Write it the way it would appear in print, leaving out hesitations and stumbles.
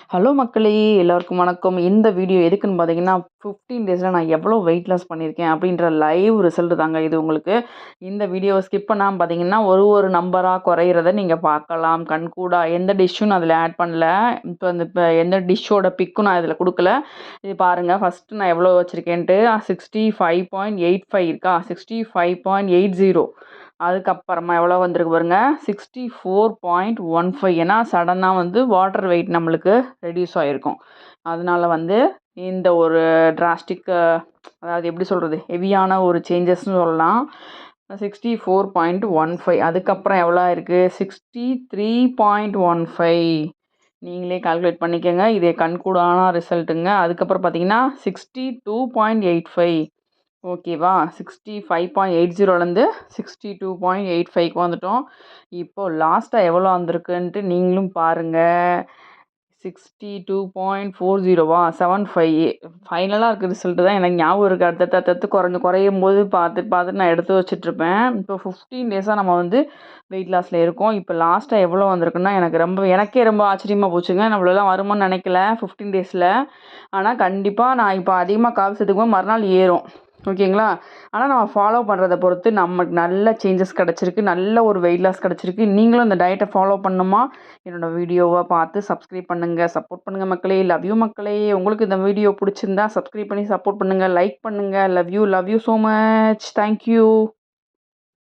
Hello மக்களே! எல்லோருக்கும் வணக்கம். இந்த வீடியோ எதுக்குன்னு பார்த்தீங்கன்னா, 15 டேஸில நான் எவ்வளோ வெயிட் லாஸ் பண்ணியிருக்கேன் அப்படின்ற லைவ் ரிசல்ட் தாங்க இது உங்களுக்கு. இந்த வீடியோவ ஸ்கிப் பண்ணாம பார்த்தீங்கன்னா, ஒரு நம்பரா குறையிறத நீங்க பார்க்கலாம் கண்கூடா. எந்த டிஷ்ஷும் நான் அதில ஆட் பண்ணல. இப்ப எந்த டிஷ்ஷோட பிக்கும் நான் இதில குடுக்கல. இது பாருங்க ஃபர்ஸ்ட்டு நான் எவ்வளோ வச்சிருக்கேன்ட்டு 65.85 இருக்கா? 65.80 அதுக்கப்புறமா எவ்வளோ வந்திருக்கு பாருங்க 64.15 ஏன்னா சடனா வாட்டர் வெயிட் நம்மளுக்கு ரெடியூஸ் ஆகிருக்கும். அதனால இந்த ஒரு டிராஸ்டிக் அதாவது எப்படி சொல்கிறது ஹெவியான ஒரு சேஞ்சஸ்ன்னு சொல்லலாம். 64.15 அதுக்கப்புறம் எவ்வளோ இருக்குது 63.15 நீங்களே கால்குலேட் பண்ணிக்கோங்க. இதே கண்கூடான ரிசல்ட்டுங்க. அதுக்கப்புறம் பார்த்தீங்கன்னா 62.85 ஓகேவா? 65.80லேருந்து 62.85க்கு வந்துட்டோம். இப்போது லாஸ்ட்டாக எவ்வளோ வந்திருக்குன்ட்டு நீங்களும் பாருங்கள். 62.40வா 75 ஃபைனலாக இருக்க ரிசல்ட்டு தான் எனக்கு ஞாபகம் இருக்குது. அடுத்தடுத்து குறையும் போது பார்த்து நான் எடுத்து வச்சுட்ருப்பேன். இப்போ 15 டேஸாக நம்ம வெயிட் லாஸில் இருக்கோம். இப்போ லாஸ்ட்டாக எவ்வளோ வந்திருக்குன்னா எனக்கே ரொம்ப ஆச்சரியமாக போச்சுங்க. நம்மளெல்லாம் வருமானு நினைக்கல 15 டேஸில். ஆனால் கண்டிப்பாக நான் இப்போ அதிகமாக காசு சேர்த்துக்கும்போது மறுநாள் ஏறும். ஓகேங்களா? ஆனால் நம்ம ஃபாலோ பண்ணுறத பொறுத்து நமக்கு நல்ல சேஞ்சஸ் கிடச்சிருக்கு. நல்ல ஒரு வெயிட் லாஸ் கிடச்சிருக்கு. நீங்களும் இந்த டயட்டை ஃபாலோ பண்ணணுமா? என்னோடய வீடியோவை பார்த்து சப்ஸ்கிரைப் பண்ணுங்கள். சப்போர்ட் பண்ணுங்கள் மக்களே. லவ் யூ மக்களே. உங்களுக்கு இந்த வீடியோ பிடிச்சிருந்தா சப்ஸ்கிரைப் பண்ணி சப்போர்ட் பண்ணுங்கள். லைக் பண்ணுங்கள். Love you so much. Thank you.